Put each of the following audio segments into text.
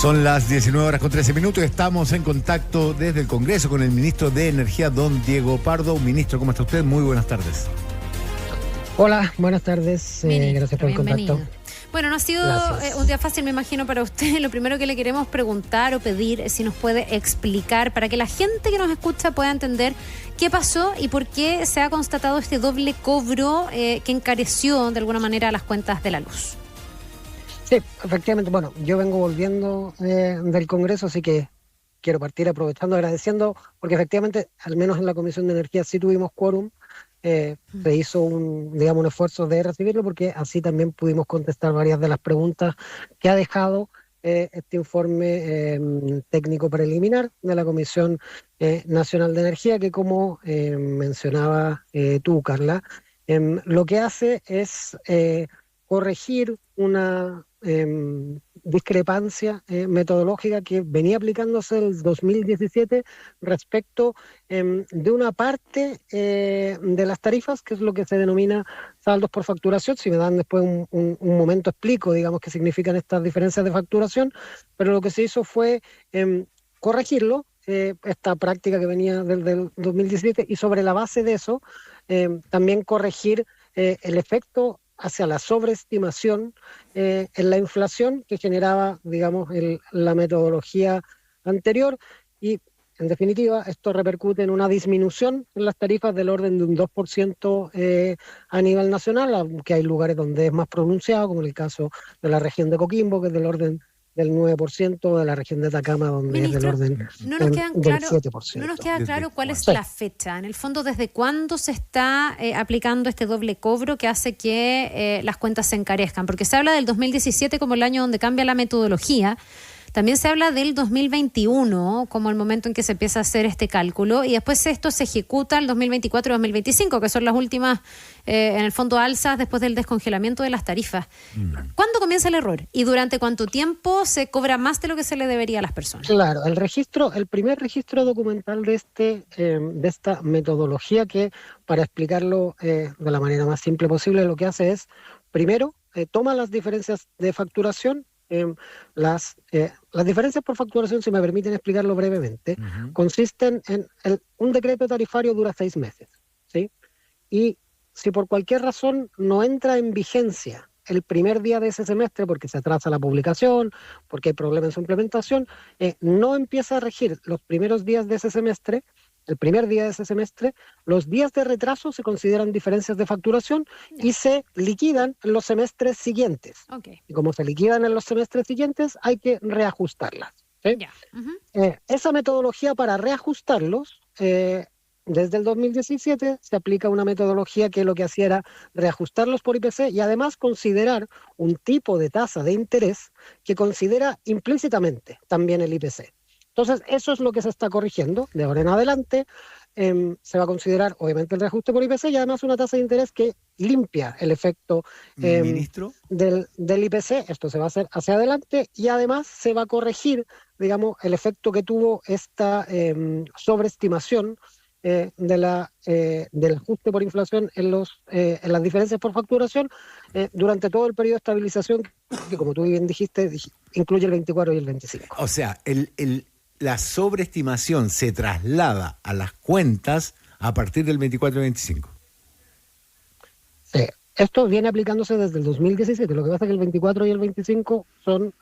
Son las 19:13. Estamos en contacto desde el Congreso con el ministro de Energía, don Diego Pardo. Ministro, ¿cómo está usted? Muy buenas tardes. Hola, buenas tardes. Gracias por el contacto. Bueno, no ha sido un día fácil, me imagino, para usted. Lo primero que le queremos preguntar o pedir es si nos puede explicar para que la gente que nos escucha pueda entender qué pasó y por qué se ha constatado este doble cobro que encareció de alguna manera las cuentas de la luz. Sí, efectivamente. Bueno, yo vengo volviendo del Congreso, así que quiero partir aprovechando, agradeciendo, porque efectivamente, al menos en la Comisión de Energía sí tuvimos quórum. Se hizo un esfuerzo de recibirlo, porque así también pudimos contestar varias de las preguntas que ha dejado este informe técnico preliminar de la Comisión Nacional de Energía, que como mencionaba tú, Carla, lo que hace es corregir una discrepancia metodológica que venía aplicándose el 2017 respecto de una parte de las tarifas, que es lo que se denomina saldos por facturación. Si me dan después un momento explico, digamos, qué significan estas diferencias de facturación, pero lo que se hizo fue corregirlo, esta práctica que venía del 2017, y sobre la base de eso también corregir el efecto hacia la sobreestimación en la inflación que generaba, digamos, la metodología anterior. Y, en definitiva, esto repercute en una disminución en las tarifas del orden de un 2% a nivel nacional, aunque hay lugares donde es más pronunciado, como en el caso de la región de Coquimbo, que es del orden del 9%, de la región de Atacama, donde Ministro, es del orden del 7%. No nos queda claro cuál es la fecha. En el fondo, ¿desde cuándo se está aplicando este doble cobro que hace que las cuentas se encarezcan? Porque se habla del 2017 como el año donde cambia la metodología. También se habla del 2021 como el momento en que se empieza a hacer este cálculo, y después esto se ejecuta el 2024 y 2025, que son las últimas, en el fondo, alzas después del descongelamiento de las tarifas. ¿Cuándo comienza el error? ¿Y durante cuánto tiempo se cobra más de lo que se le debería a las personas? Claro, el primer registro documental de esta metodología, que, para explicarlo de la manera más simple posible, lo que hace es, primero, toma las diferencias de facturación. Las diferencias por facturación, si me permiten explicarlo brevemente, consisten en un decreto tarifario dura 6 meses, ¿sí? Y si por cualquier razón no entra en vigencia el primer día de ese semestre, porque se atrasa la publicación, porque hay problemas en su implementación, no empieza a regir los primeros días de ese semestre. El primer día de ese semestre, los días de retraso se consideran diferencias de facturación y se liquidan en los semestres siguientes. Okay. Y como se liquidan en los semestres siguientes, hay que reajustarlas, ¿sí? Esa metodología para reajustarlos, desde el 2017 se aplica una metodología que lo que hacía era reajustarlos por IPC y además considerar un tipo de tasa de interés que considera implícitamente también el IPC. Entonces, eso es lo que se está corrigiendo. De ahora en adelante se va a considerar, obviamente, el reajuste por IPC y además una tasa de interés que limpia el efecto del IPC. Esto se va a hacer hacia adelante y además se va a corregir, digamos, el efecto que tuvo esta sobreestimación del ajuste por inflación en las diferencias por facturación durante todo el periodo de estabilización, que, como tú bien dijiste, incluye el 24 y el 25. O sea, la sobreestimación se traslada a las cuentas a partir del 24 y 25. Sí, esto viene aplicándose desde el 2017. Lo que pasa es que el 24 y el 25 son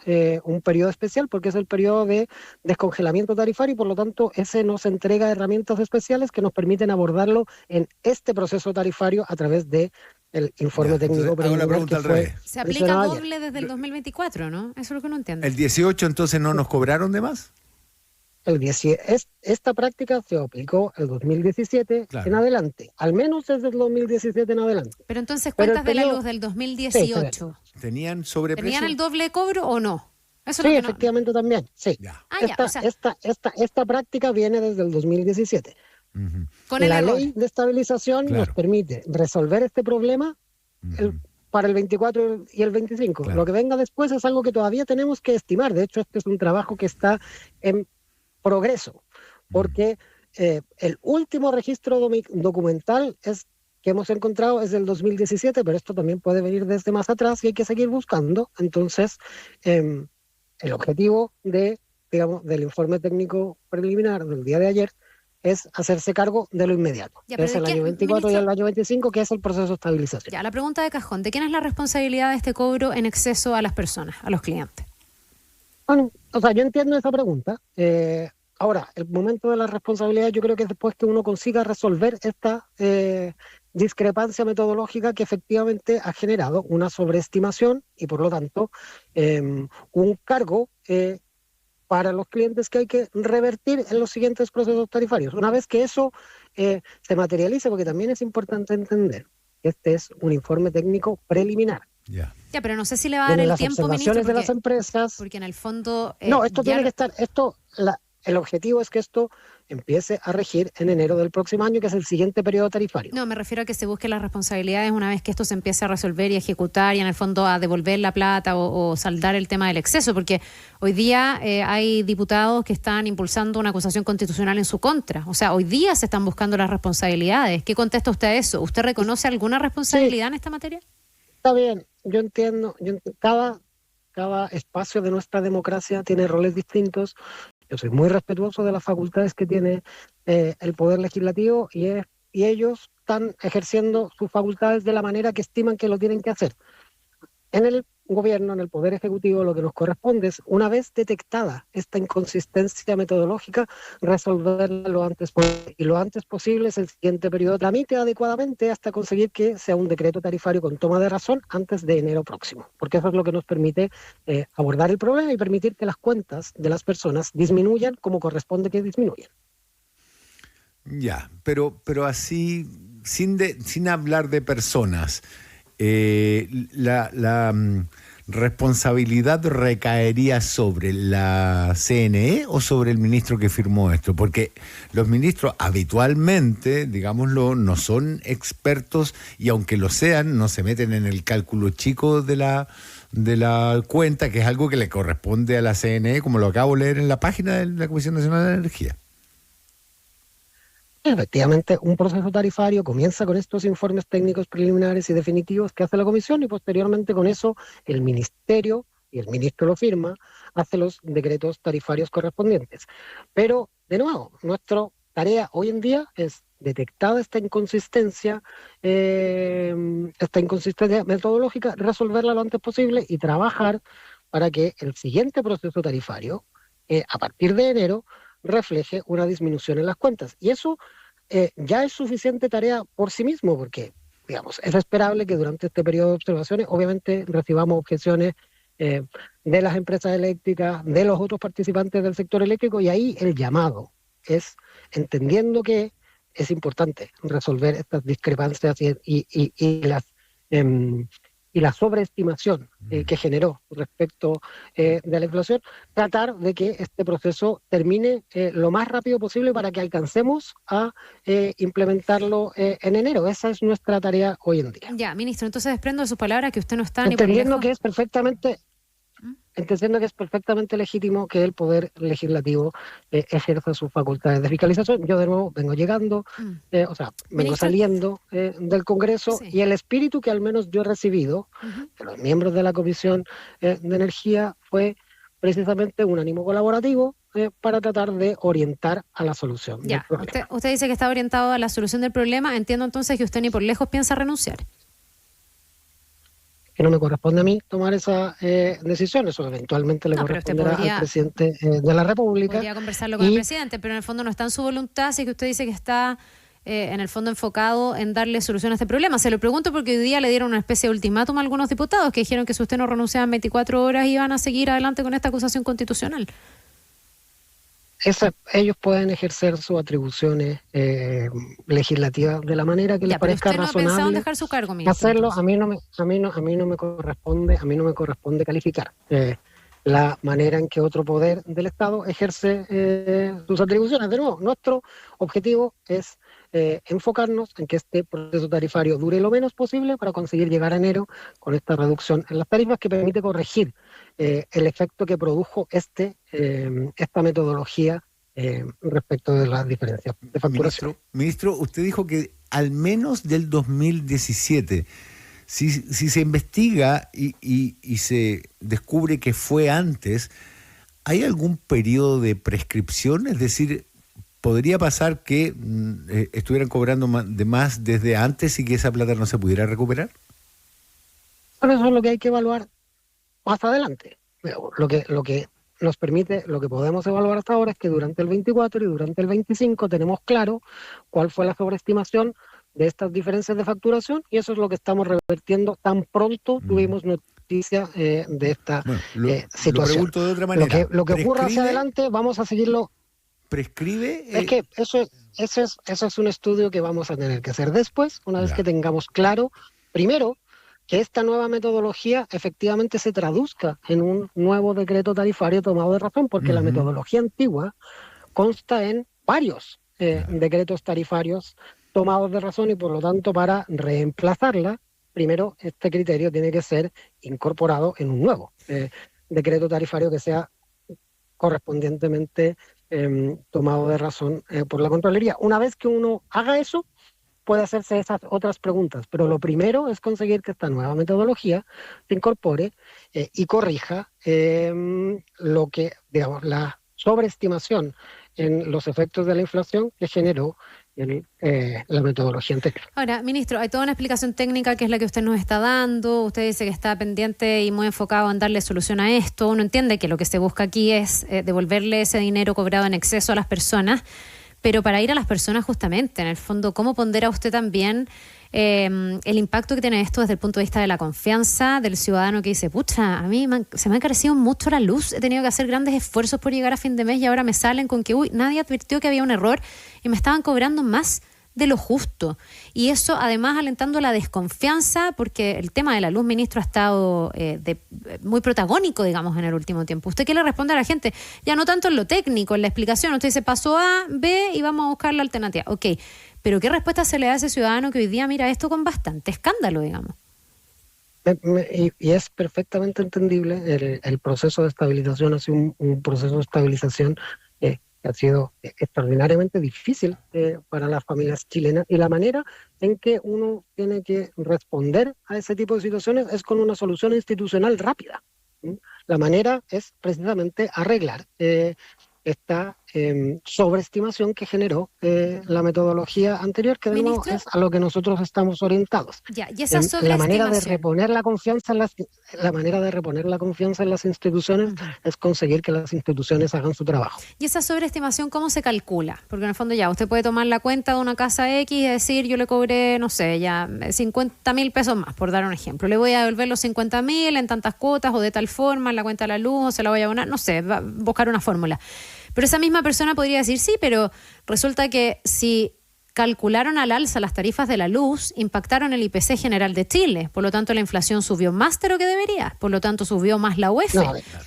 un periodo especial, porque es el periodo de descongelamiento tarifario, y por lo tanto ese nos entrega herramientas especiales que nos permiten abordarlo en este proceso tarifario a través de el informe técnico preliminar que fue. Se aplica doble desde el 2024, ¿no? Eso es lo que no entiendo. ¿El 18 entonces no nos cobraron de más? Esta práctica se aplicó el 2017 en adelante, al menos desde el 2017 en adelante. Pero entonces, cuentas de la luz del 2018, ¿tenían sobreprecio? ¿tenían el doble cobro o no? Eso sí, efectivamente también, sí. Esta práctica viene desde el 2017. Con la ley de estabilización nos permite resolver este problema para el 24 y el 25. Lo que venga después es algo que todavía tenemos que estimar. De hecho, este es un trabajo que está en progreso, porque el último registro documental que hemos encontrado es del 2017, pero esto también puede venir desde más atrás y hay que seguir buscando. Entonces, el objetivo del informe técnico preliminar del día de ayer es hacerse cargo de lo inmediato. Ya, es el año 24 y el año 25, que es el proceso de estabilización. Ya, la pregunta de cajón, ¿de quién es la responsabilidad de este cobro en exceso a las personas, a los clientes? Bueno, yo entiendo esa pregunta. Ahora, el momento de la responsabilidad yo creo que es después que uno consiga resolver esta discrepancia metodológica que efectivamente ha generado una sobreestimación y por lo tanto un cargo para los clientes que hay que revertir en los siguientes procesos tarifarios. Una vez que eso se materialice, porque también es importante entender que este es un informe técnico preliminar. Ya, pero no sé si le va a dar el tiempo, ministro, porque, de las empresas. Porque en el fondo... no, esto tiene que estar... El objetivo es que esto empiece a regir en enero del próximo año, que es el siguiente periodo tarifario. No, me refiero a que se busquen las responsabilidades una vez que esto se empiece a resolver y a ejecutar y en el fondo a devolver la plata o saldar el tema del exceso, porque hoy día hay diputados que están impulsando una acusación constitucional en su contra. O sea, hoy día se están buscando las responsabilidades. ¿Qué contesta usted a eso? ¿Usted reconoce alguna responsabilidad en esta materia? Está bien, yo entiendo cada espacio de nuestra democracia tiene roles distintos. Yo soy muy respetuoso de las facultades que tiene el Poder Legislativo y ellos están ejerciendo sus facultades de la manera que estiman que lo tienen que hacer. En el gobierno, en el Poder Ejecutivo, lo que nos corresponde es, una vez detectada esta inconsistencia metodológica, resolverla lo antes posible. Y lo antes posible es el siguiente periodo. Tramite adecuadamente hasta conseguir que sea un decreto tarifario con toma de razón antes de enero próximo. Porque eso es lo que nos permite abordar el problema y permitir que las cuentas de las personas disminuyan como corresponde que disminuyan. Ya, pero así, sin hablar de personas, la responsabilidad recaería sobre la CNE o sobre el ministro que firmó esto, porque los ministros habitualmente, digámoslo, no son expertos y aunque lo sean, no se meten en el cálculo chico de la cuenta, que es algo que le corresponde a la CNE, como lo acabo de leer en la página de la Comisión Nacional de Energía. Efectivamente, un proceso tarifario comienza con estos informes técnicos preliminares y definitivos que hace la comisión y posteriormente con eso el ministerio, y el ministro lo firma, hace los decretos tarifarios correspondientes. Pero, de nuevo, nuestra tarea hoy en día es, detectada esta inconsistencia metodológica, resolverla lo antes posible y trabajar para que el siguiente proceso tarifario, a partir de enero, refleje una disminución en las cuentas. Y eso ya es suficiente tarea por sí mismo, porque, digamos, es esperable que durante este periodo de observaciones, obviamente, recibamos objeciones de las empresas eléctricas, de los otros participantes del sector eléctrico, y ahí el llamado es, entendiendo que es importante resolver estas discrepancias y la sobreestimación que generó respecto de la inflación, tratar de que este proceso termine lo más rápido posible para que alcancemos a implementarlo en enero. Esa es nuestra tarea hoy en día. Ya, ministro, entonces desprendo de sus palabras que usted no está ni por entendiendo lejos. que es perfectamente legítimo que el Poder Legislativo ejerza sus facultades de fiscalización. Yo de nuevo vengo llegando, vengo ¿Ministro? saliendo del Congreso, Sí. y el espíritu que al menos yo he recibido de los miembros de la Comisión de Energía fue precisamente un ánimo colaborativo para tratar de orientar a la solución del Ya, problema. usted dice que está orientado a la solución del problema. Entiendo entonces que usted ni por lejos piensa renunciar. Que no me corresponde a mí tomar esa decisión, eso eventualmente le corresponderá al presidente de la República. Podría conversarlo con el presidente, pero en el fondo no está en su voluntad, así que usted dice que está en el fondo enfocado en darle solución a este problema. Se lo pregunto porque hoy día le dieron una especie de ultimátum a algunos diputados que dijeron que si usted no renunciaba en 24 horas iban a seguir adelante con esta acusación constitucional. Ellos pueden ejercer sus atribuciones legislativas de la manera que les parezca razonable. ¿Usted no ha pensado en dejar su cargo, ministro? Hacerlo, a mí no me corresponde calificar la manera en que otro poder del Estado ejerce sus atribuciones. De nuevo, nuestro objetivo es enfocarnos en que este proceso tarifario dure lo menos posible para conseguir llegar a enero con esta reducción en las tarifas que permite corregir el efecto que produjo esta metodología respecto de las diferencias de facturación. Ministro, usted dijo que al menos del 2017, si se investiga y se descubre que fue antes, ¿hay algún periodo de prescripción? Es decir, ¿podría pasar que estuvieran cobrando de más desde antes y que esa plata no se pudiera recuperar? Bueno, eso es lo que hay que evaluar más adelante. Lo que nos permite, lo que podemos evaluar hasta ahora es que durante el 24 y durante el 25 tenemos claro cuál fue la sobreestimación de estas diferencias de facturación, y eso es lo que estamos revertiendo tan pronto tuvimos noticia de esta situación. Lo pregunto de otra manera. Lo que ocurra hacia adelante, vamos a seguirlo. ¿Prescribe? Es que eso es un estudio que vamos a tener que hacer después, una vez que tengamos claro, primero, que esta nueva metodología efectivamente se traduzca en un nuevo decreto tarifario tomado de razón, porque la metodología antigua consta en varios decretos tarifarios tomados de razón, y por lo tanto para reemplazarla, primero este criterio tiene que ser incorporado en un nuevo decreto tarifario que sea correspondientemente tomado de razón por la Contraloría. Una vez que uno haga eso, puede hacerse esas otras preguntas, pero lo primero es conseguir que esta nueva metodología se incorpore y corrija lo que, digamos, la sobreestimación en los efectos de la inflación que generó la metodología anterior. Ahora, ministro, hay toda una explicación técnica que es la que usted nos está dando. Usted dice que está pendiente y muy enfocado en darle solución a esto. Uno entiende que lo que se busca aquí es devolverle ese dinero cobrado en exceso a las personas, pero para ir a las personas justamente, en el fondo, ¿cómo pondera usted también el impacto que tiene esto desde el punto de vista de la confianza del ciudadano que dice, pucha, a mí se me ha encarecido mucho la luz, he tenido que hacer grandes esfuerzos por llegar a fin de mes y ahora me salen con que, nadie advirtió que había un error y me estaban cobrando más de lo justo? Y eso además alentando la desconfianza, porque el tema de la luz, ministro, ha estado muy protagónico, digamos, en el último tiempo. ¿Usted qué le responde a la gente? Ya no tanto en lo técnico, en la explicación. Usted dice, pasó A, B y vamos a buscar la alternativa. Ok, pero ¿qué respuesta se le da a ese ciudadano que hoy día mira esto con bastante escándalo, digamos? Y es perfectamente entendible. El proceso de estabilización ha sido un proceso de estabilización que ha sido extraordinariamente difícil para las familias chilenas, y la manera en que uno tiene que responder a ese tipo de situaciones es con una solución institucional rápida. La manera es precisamente arreglar esta sobreestimación que generó la metodología anterior, que de nuevo es a lo que nosotros estamos orientados. Ya, y esa la manera de reponer la confianza en las instituciones es conseguir que las instituciones hagan su trabajo. ¿Y esa sobreestimación cómo se calcula? Porque en el fondo ya usted puede tomar la cuenta de una casa X y decir, yo le cobré, no sé, ya 50.000 pesos más, por dar un ejemplo. Le voy a devolver los 50.000 en tantas cuotas o de tal forma, en la cuenta de la luz, o se la voy a abonar, no sé, va a buscar una fórmula. Pero esa misma persona podría decir, sí, pero resulta que si calcularon al alza las tarifas de la luz, impactaron el IPC general de Chile, por lo tanto la inflación subió más de lo que debería, por lo tanto subió más la UEF,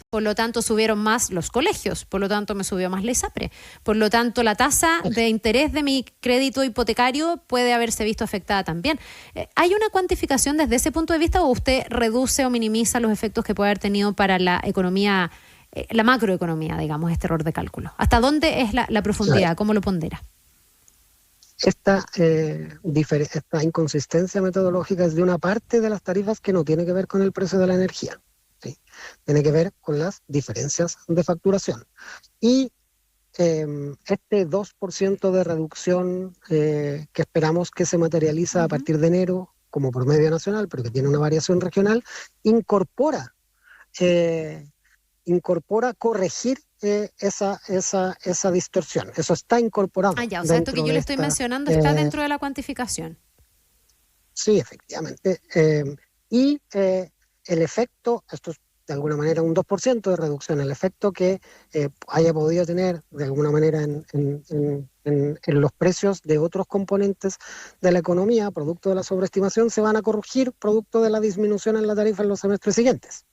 por lo tanto subieron más los colegios, por lo tanto me subió más la ISAPRE, por lo tanto la tasa de interés de mi crédito hipotecario puede haberse visto afectada también. ¿Hay una cuantificación desde ese punto de vista o usted reduce o minimiza los efectos que puede haber tenido para la economía, la macroeconomía, digamos, este error de cálculo? ¿Hasta dónde es la profundidad? ¿Cómo lo pondera? Esta inconsistencia metodológica es de una parte de las tarifas que no tiene que ver con el precio de la energía, ¿sí? Tiene que ver con las diferencias de facturación. Y este 2% de reducción que esperamos que se materializa a partir de enero como promedio nacional, pero que tiene una variación regional, incorpora corregir esa distorsión. Eso está incorporado. Ya, o sea, esto que yo le estoy mencionando está dentro de la cuantificación. Sí, efectivamente. Y el efecto, esto es de alguna manera un 2% de reducción, el efecto que haya podido tener de alguna manera en los precios de otros componentes de la economía, producto de la sobreestimación, se van a corregir producto de la disminución en la tarifa en los semestres siguientes.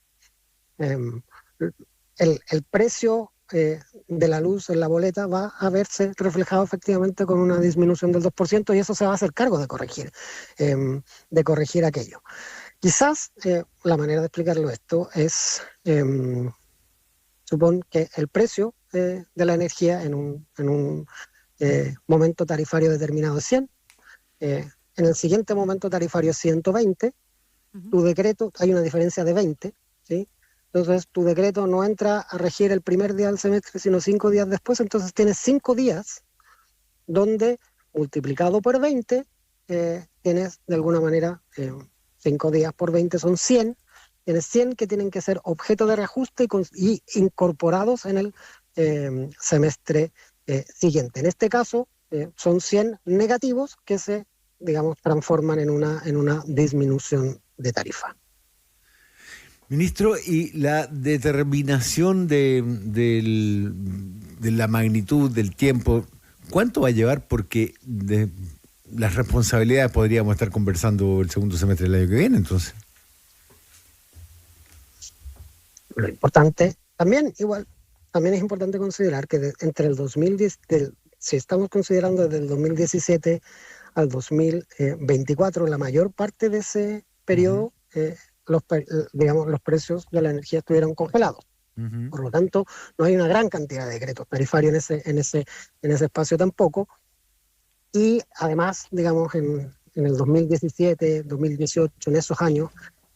El precio de la luz en la boleta va a verse reflejado efectivamente con una disminución del 2%, y eso se va a hacer cargo de corregir aquello. Quizás la manera de explicarlo esto es, supón que el precio de la energía en un momento tarifario determinado es 100, en el siguiente momento tarifario es 120, tu decreto hay una diferencia de 20, ¿sí? entonces tu decreto no entra a regir el primer día del semestre, sino 5 días después, entonces tienes 5 días donde multiplicado por 20, tienes de alguna manera 5 días por 20 son 100, tienes 100 que tienen que ser objeto de reajuste y incorporados en el semestre siguiente. En este caso son 100 negativos que se, digamos, transforman en una disminución de tarifa. Ministro, y la determinación de la magnitud del tiempo, ¿cuánto va a llevar? Porque de las responsabilidades podríamos estar conversando el segundo semestre del año que viene, entonces. Lo importante, también es importante considerar que entre el 2010, si estamos considerando desde el 2017 al 2024, la mayor parte de ese periodo, los precios de la energía estuvieron congelados. Por lo tanto, no hay una gran cantidad de decretos tarifarios en ese espacio tampoco. Y además, digamos, en el 2017, 2018, en esos años,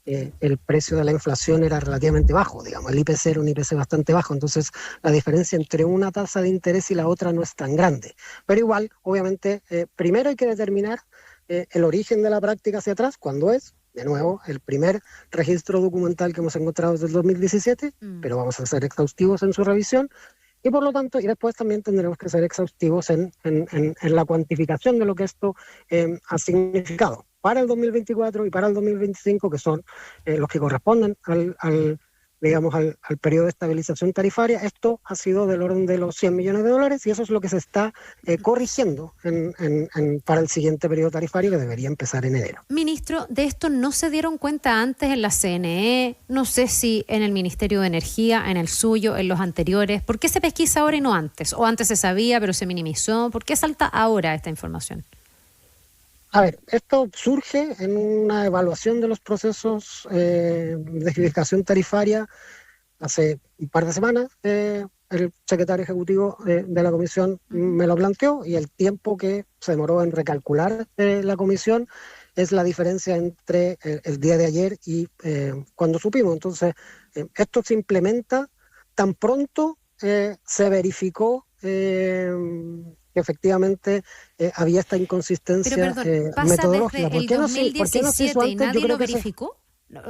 el precio de la inflación era relativamente bajo, digamos, el IPC era un IPC bastante bajo, entonces la diferencia entre una tasa de interés y la otra no es tan grande. Pero igual, obviamente, primero hay que determinar el origen de la práctica hacia atrás, cuándo es. De nuevo, el primer registro documental que hemos encontrado desde el 2017, pero vamos a ser exhaustivos en su revisión, y por lo tanto, y después también tendremos que ser exhaustivos en la cuantificación de lo que esto ha significado para el 2024 y para el 2025, que son los que corresponden al periodo de estabilización tarifaria. Esto ha sido del orden de los 100 millones de dólares y eso es lo que se está corrigiendo para el siguiente periodo tarifario, que debería empezar en enero. Ministro, ¿de esto no se dieron cuenta antes en la CNE? No sé si en el Ministerio de Energía, en el suyo, en los anteriores. ¿Por qué se pesquisa ahora y no antes? ¿O antes se sabía pero se minimizó? ¿Por qué salta ahora esta información? A ver, esto surge en una evaluación de los procesos de legislación tarifaria hace un par de semanas. El secretario ejecutivo de la comisión me lo planteó y el tiempo que se demoró en recalcular la comisión es la diferencia entre el día de ayer y cuando supimos. Entonces, esto se implementa tan pronto se verificó que efectivamente había esta inconsistencia metodológica. ¿Pero pasa desde el 2017 y nadie lo verificó?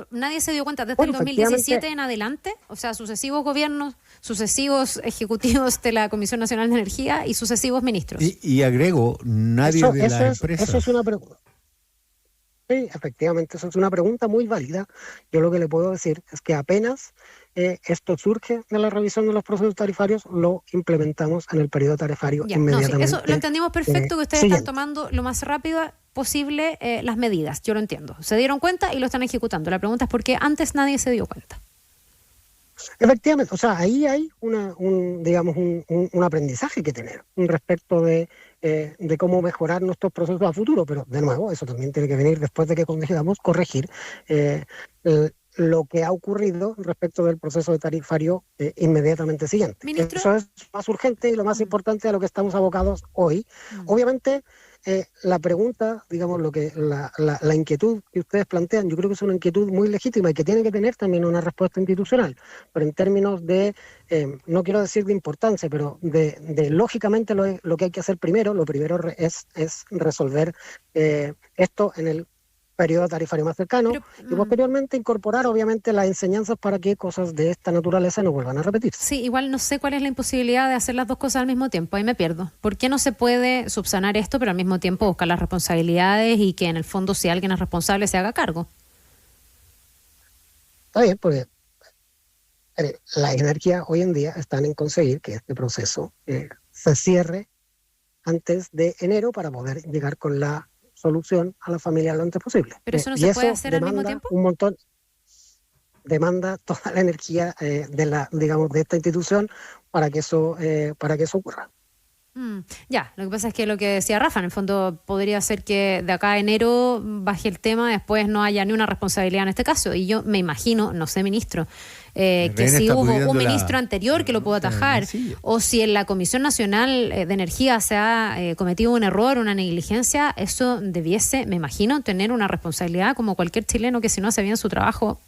¿Nadie se dio cuenta desde el 2017 en adelante? O sea, sucesivos gobiernos, sucesivos ejecutivos de la Comisión Nacional de Energía y sucesivos ministros. Y agrego, nadie de las empresas. Eso es una pregunta. Sí, efectivamente, eso es una pregunta muy válida. Yo lo que le puedo decir es que apenas esto surge de la revisión de los procesos tarifarios, lo implementamos en el periodo tarifario inmediatamente. Eso lo entendimos perfecto, que ustedes están tomando lo más rápido posible las medidas. Yo lo entiendo. Se dieron cuenta y lo están ejecutando. La pregunta es por qué antes nadie se dio cuenta. Efectivamente, o sea, ahí hay un aprendizaje que tener respecto de cómo mejorar nuestros procesos a futuro, pero de nuevo, eso también tiene que venir después de que consigamos corregir lo que ha ocurrido respecto del proceso de tarifario inmediatamente siguiente. Ministro, eso es más urgente y lo más importante a lo que estamos abocados hoy. Obviamente, la pregunta, digamos, la inquietud que ustedes plantean, yo creo que es una inquietud muy legítima y que tiene que tener también una respuesta institucional, pero en términos de, no quiero decir de importancia, pero de lógicamente lo que hay que hacer primero, lo primero es resolver esto en el periodo tarifario más cercano y posteriormente incorporar obviamente las enseñanzas para que cosas de esta naturaleza no vuelvan a repetirse. Sí, igual no sé cuál es la imposibilidad de hacer las dos cosas al mismo tiempo, ahí me pierdo. ¿Por qué no se puede subsanar esto pero al mismo tiempo buscar las responsabilidades y que en el fondo si alguien es responsable se haga cargo? Está bien, porque las energías hoy en día están en conseguir que este proceso se cierre antes de enero para poder llegar con la solución a la familia lo antes posible. Pero eso no se puede hacer al mismo tiempo. Un montón, demanda toda la energía de esta institución para que eso ocurra. Ya, lo que pasa es que lo que decía Rafa, en el fondo podría ser que de acá a enero baje el tema, después no haya ni una responsabilidad en este caso. Y yo me imagino, no sé, ministro, que si hubo un ministro anterior que lo pudo atajar, o si en la Comisión Nacional de Energía se ha cometido un error, una negligencia, eso debiese, me imagino, tener una responsabilidad como cualquier chileno que si no hace bien su trabajo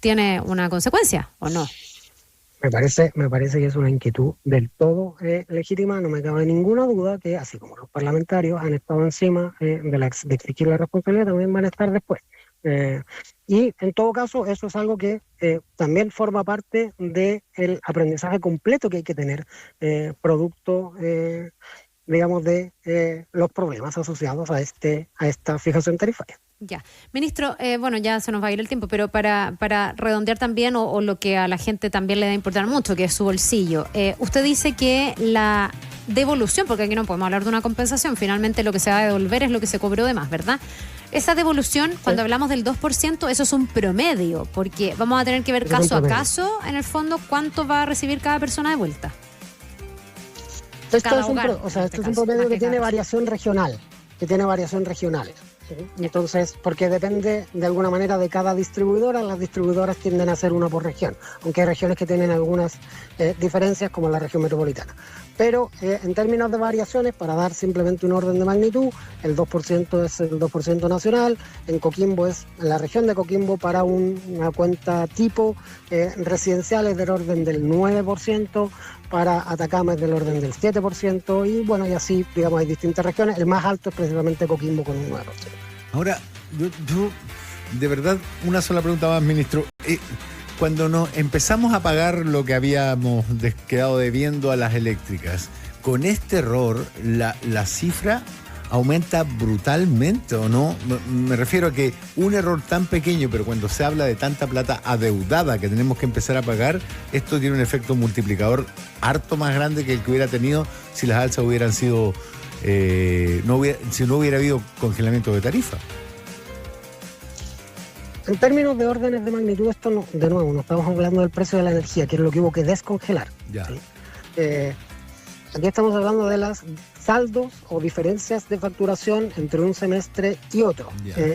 tiene una consecuencia, ¿o no? Me parece que es una inquietud del todo legítima. No me cabe ninguna duda que, así como los parlamentarios han estado encima de exigir la responsabilidad, también van a estar después. Y en todo caso, eso es algo que también forma parte del aprendizaje completo que hay que tener, producto, digamos, de los problemas asociados a esta fijación tarifaria. Ya. Ministro, bueno, ya se nos va a ir el tiempo, pero para redondear también, o lo que a la gente también le da importar mucho, que es su bolsillo, usted dice que la devolución, porque aquí no podemos hablar de una compensación, finalmente lo que se va a devolver es lo que se cobró de más, ¿verdad? Esa devolución, cuando hablamos del 2%, eso es un promedio, porque vamos a tener que ver caso a caso, en el fondo, cuánto va a recibir cada persona de vuelta. Esto es un promedio que tiene variación regional, Entonces, porque depende de alguna manera de cada distribuidora, las distribuidoras tienden a hacer una por región, aunque hay regiones que tienen algunas diferencias, como la región metropolitana. Pero en términos de variaciones, para dar simplemente un orden de magnitud, el 2% es el 2% nacional, en la región de Coquimbo para una cuenta tipo residencial es del orden del 9%, para Atacama es del orden del 7%, y bueno, y así, digamos, hay distintas regiones. El más alto es precisamente Coquimbo con un 9%. Ahora, yo de verdad, una sola pregunta más, ministro. Cuando nos empezamos a pagar lo que habíamos quedado debiendo a las eléctricas, con este error, la cifra aumenta brutalmente, ¿o no? Me refiero a que un error tan pequeño, pero cuando se habla de tanta plata adeudada que tenemos que empezar a pagar, esto tiene un efecto multiplicador harto más grande que el que hubiera tenido si las alzas hubieran sido, si no hubiera habido congelamiento de tarifa. En términos de órdenes de magnitud, esto no, de nuevo, no estamos hablando del precio de la energía, que es lo que hubo que descongelar. Ya. ¿Sí? Aquí estamos hablando de las saldos o diferencias de facturación entre un semestre y otro.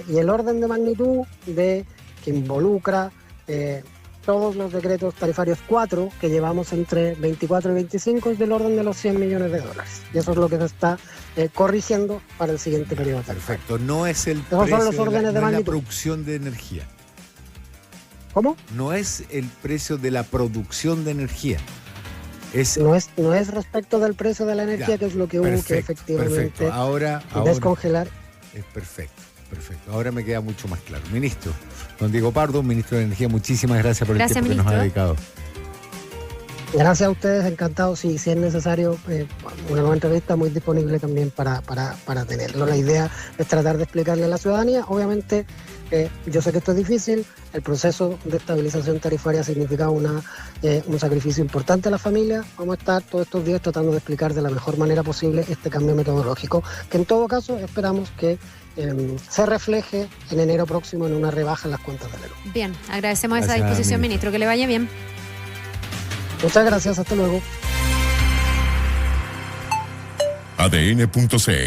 Y el orden de magnitud que involucra todos los decretos tarifarios 4 que llevamos entre 24 y 25 es del orden de los 100 millones de dólares. Y eso es lo que se está corrigiendo para el siguiente periodo tarifario. Perfecto, no es el Esos precio son los órdenes de la magnitud. producción de energía. ¿Cómo? No es el precio de la producción de energía. No es respecto del precio de la energía, que es lo que hubo que efectivamente ahora descongelar. Es perfecto. Ahora me queda mucho más claro. Ministro, don Diego Pardo, ministro de Energía, muchísimas gracias por el tiempo que nos ha dedicado. Gracias a ustedes, encantado. Si es necesario una nueva entrevista, muy disponible también para tenerlo. La idea es tratar de explicarle a la ciudadanía. Obviamente, yo sé que esto es difícil. El proceso de estabilización tarifaria significa un sacrificio importante a la familia. Vamos a estar todos estos días tratando de explicar de la mejor manera posible este cambio metodológico, que en todo caso esperamos que se refleje en enero próximo en una rebaja en las cuentas de la luz. Bien, agradecemos esa disposición, ministro. Que le vaya bien. Muchas gracias, hasta luego. ADN.c